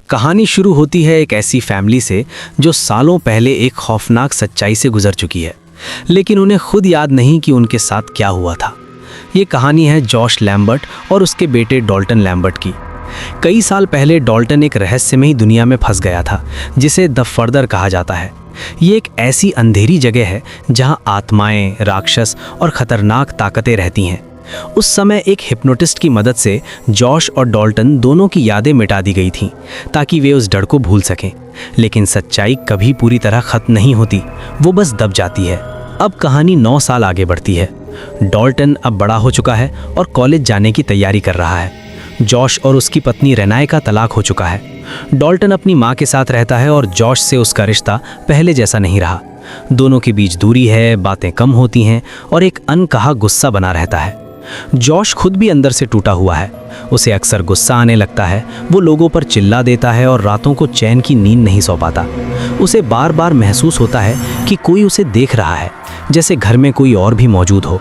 कहानी शुरू होती है एक ऐसी फैमिली से जो सालों पहले एक खौफनाक सच्चाई से गुजर चुकी है, लेकिन उन्हें खुद याद नहीं कि उनके साथ क्या हुआ था। ये कहानी है जॉश लैम्बर्ट और उसके बेटे डॉल्टन लैम्बर्ट की। कई साल पहले डॉल्टन एक रहस्यमयी दुनिया में फंस गया था जिसे द फर्दर कहा जाता है। ये एक ऐसी अंधेरी जगह है जहां आत्माएं, राक्षस और खतरनाक ताकतें रहती हैं। उस समय एक हिप्नोटिस्ट की मदद से जॉश और डॉल्टन दोनों की यादें मिटा दी गई थीं ताकि वे उस डर को भूल सकें। लेकिन सच्चाई कभी पूरी तरह खत्म नहीं होती, वो बस दब जाती है। अब कहानी 9 साल आगे बढ़ती है। डॉल्टन अब बड़ा हो चुका है और कॉलेज जाने की तैयारी कर रहा है। जॉश और उसकी पत्नी रेनाए का तलाक हो चुका है। डॉल्टन अपनी माँ के साथ रहता है और जॉश से उसका रिश्ता पहले जैसा नहीं रहा। दोनों के बीच दूरी है, बातें कम होती हैं और एक अनकहा गुस्सा बना रहता है। जॉश खुद भी अंदर से टूटा हुआ है। उसे अक्सर गुस्सा आने लगता है, वो लोगों पर चिल्ला देता है और रातों को चैन की नींद नहीं सो पाता। उसे बार बार महसूस होता है कि कोई उसे देख रहा है, जैसे घर में कोई और भी मौजूद हो,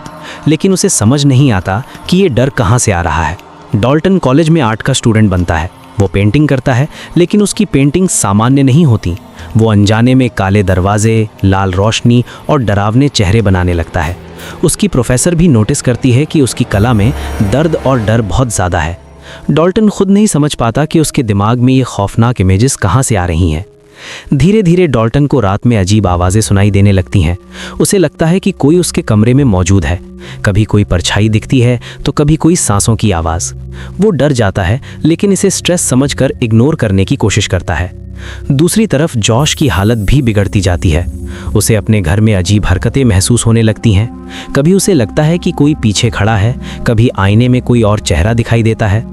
लेकिन उसे समझ नहीं आता कि ये डर कहाँ से आ रहा है। डॉल्टन कॉलेज में आर्ट का स्टूडेंट बनता है। वो पेंटिंग करता है, लेकिन उसकी पेंटिंग सामान्य नहीं होती। वो अनजाने में काले दरवाजे, लाल रोशनी और डरावने चेहरे बनाने लगता है। उसकी प्रोफेसर भी नोटिस करती है कि उसकी कला में दर्द और डर बहुत ज़्यादा है। डॉल्टन खुद नहीं समझ पाता कि उसके दिमाग में ये खौफनाक इमेजेस कहाँ से आ रही हैं। धीरे धीरे डॉल्टन को रात में अजीब आवाज़ें सुनाई देने लगती हैं। उसे लगता है कि कोई उसके कमरे में मौजूद है। कभी कोई परछाई दिखती है तो कभी कोई सांसों की आवाज़। वो डर जाता है, लेकिन इसे स्ट्रेस समझकर इग्नोर करने की कोशिश करता है। दूसरी तरफ जॉश की हालत भी बिगड़ती जाती है। उसे अपने घर में अजीब हरकतें महसूस होने लगती हैं। कभी उसे लगता है कि कोई पीछे खड़ा है, कभी आईने में कोई और चेहरा दिखाई देता है।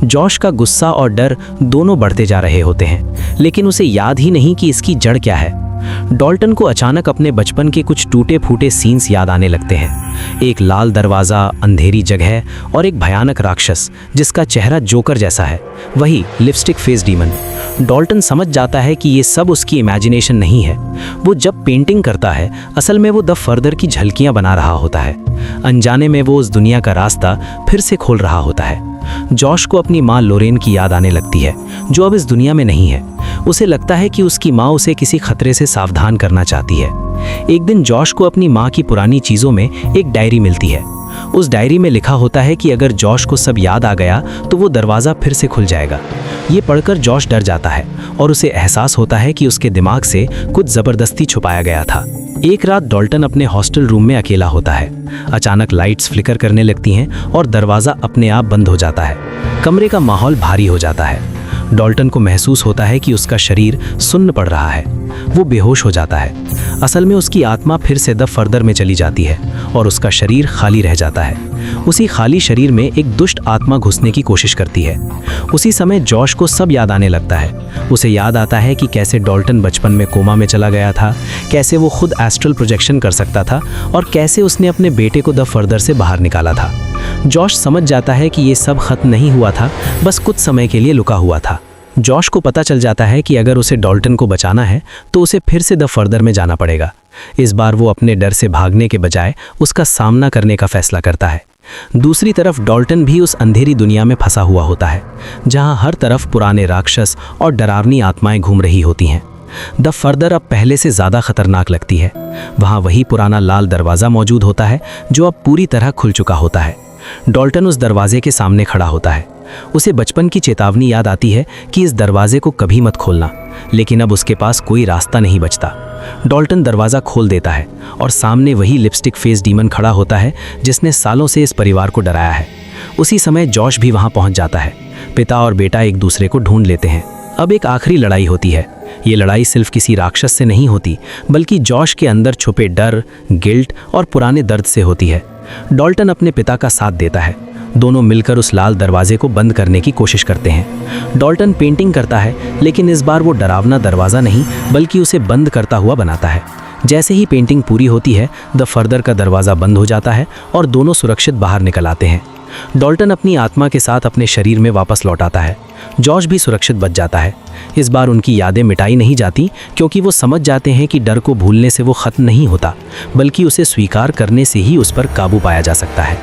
जॉश का गुस्सा और डर दोनों बढ़ते जा रहे होते हैं, लेकिन उसे याद ही नहीं कि इसकी जड़ क्या है। डॉल्टन को अचानक अपने बचपन के कुछ टूटे फूटे सीन्स याद आने लगते हैं। एक लाल दरवाज़ा, अंधेरी जगह और एक भयानक राक्षस जिसका चेहरा जोकर जैसा है, वही लिपस्टिक फेस डीमन। डॉल्टन समझ जाता है कि ये सब उसकी इमेजिनेशन नहीं है। वो जब पेंटिंग करता है, असल में वो द फर्दर की झलकियां बना रहा होता है। अनजाने में वो उस दुनिया का रास्ता फिर से खोल रहा होता है। जॉश को अपनी माँ लोरेन की याद आने लगती है, जो अब इस दुनिया में नहीं है। उसे लगता है कि उसकी माँ उसे किसी खतरे से सावधान करना चाहती है। एक दिन जॉश को अपनी माँ की पुरानी चीज़ों में एक डायरी मिलती है। उस डायरी में लिखा होता है कि अगर जॉश को सब याद आ गया तो वो दरवाज़ा फिर से खुल जाएगा। ये पढ़कर जॉश डर जाता है और उसे एहसास होता है कि उसके दिमाग से कुछ ज़बरदस्ती छुपाया गया था। एक रात डॉल्टन अपने हॉस्टल रूम में अकेला होता है। अचानक लाइट्स फ्लिकर करने लगती हैं और दरवाज़ा अपने आप बंद हो जाता है। कमरे का माहौल भारी हो जाता है। डॉल्टन को महसूस होता है कि उसका शरीर सुन्न पड़ रहा है। वो बेहोश हो जाता है। असल में उसकी आत्मा फिर से द फर्दर में चली जाती है और उसका शरीर खाली रह जाता है। उसी खाली शरीर में एक दुष्ट आत्मा घुसने की कोशिश करती है। उसी समय जॉश को सब याद आने लगता है। उसे याद आता है कि कैसे डॉल्टन बचपन में कोमा में चला गया था, कैसे वो खुद एस्ट्रल प्रोजेक्शन कर सकता था और कैसे उसने अपने बेटे को द फर्दर से बाहर निकाला था। जॉश समझ जाता है कि ये सब खत्म नहीं हुआ था, बस कुछ समय के लिए लुका हुआ था। जॉश को पता चल जाता है कि अगर उसे डॉल्टन को बचाना है तो उसे फिर से द फर्दर में जाना पड़ेगा। इस बार वो अपने डर से भागने के बजाय उसका सामना करने का फैसला करता है। दूसरी तरफ डॉल्टन भी उस अंधेरी दुनिया में फंसा हुआ होता है, जहां हर तरफ पुराने राक्षस और डरावनी आत्माएं घूम रही होती हैं। द फर्दर अब पहले से ज़्यादा खतरनाक लगती है। वहाँ वही पुराना लाल दरवाज़ा मौजूद होता है जो अब पूरी तरह खुल चुका होता है। डॉल्टन उस दरवाजे के सामने खड़ा होता है। उसे बचपन की चेतावनी याद आती है कि इस दरवाजे को कभी मत खोलना, लेकिन अब उसके पास कोई रास्ता नहीं बचता। डॉल्टन दरवाज़ा खोल देता है और सामने वही लिपस्टिक फेस डीमन खड़ा होता है जिसने सालों से इस परिवार को डराया है। उसी समय जॉश भी वहाँ पहुँच जाता है। पिता और बेटा एक दूसरे को ढूंढ लेते हैं। अब एक आखिरी लड़ाई होती है। ये लड़ाई सिर्फ किसी राक्षस से नहीं होती, बल्कि जॉश के अंदर छुपे डर, गिल्ट और पुराने दर्द से होती है। डॉल्टन अपने पिता का साथ देता है। दोनों मिलकर उस लाल दरवाजे को बंद करने की कोशिश करते हैं। डॉल्टन पेंटिंग करता है, लेकिन इस बार वो डरावना दरवाज़ा नहीं बल्कि उसे बंद करता हुआ बनाता है। जैसे ही पेंटिंग पूरी होती है, द फर्दर का दरवाज़ा बंद हो जाता है और दोनों सुरक्षित बाहर निकल आते हैं। डॉल्टन अपनी आत्मा के साथ अपने शरीर में वापस लौट आता है। जॉश भी सुरक्षित बच जाता है। इस बार उनकी यादें मिटाई नहीं जाती, क्योंकि वो समझ जाते हैं कि डर को भूलने से वो खत्म नहीं होता, बल्कि उसे स्वीकार करने से ही उस पर काबू पाया जा सकता है।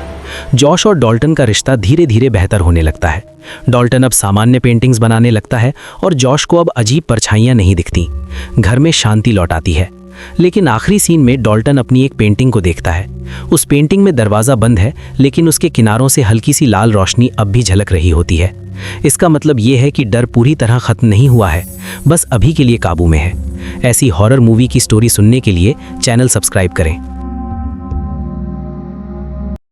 जॉश और डॉल्टन का रिश्ता धीरे धीरे बेहतर होने लगता है। डॉल्टन अब सामान्य पेंटिंग्स बनाने लगता है और जॉश को अब अजीब परछाइयां नहीं दिखती। घर में शांति लौट आती है। लेकिन आखिरी सीन में डॉल्टन अपनी एक पेंटिंग को देखता है। उस पेंटिंग में दरवाज़ा बंद है, लेकिन उसके किनारों से हल्की सी लाल रोशनी अब भी झलक रही होती है। इसका मतलब ये है कि डर पूरी तरह खत्म नहीं हुआ है, बस अभी के लिए काबू में है। ऐसी हॉरर मूवी की स्टोरी सुनने के लिए चैनल सब्सक्राइब करें।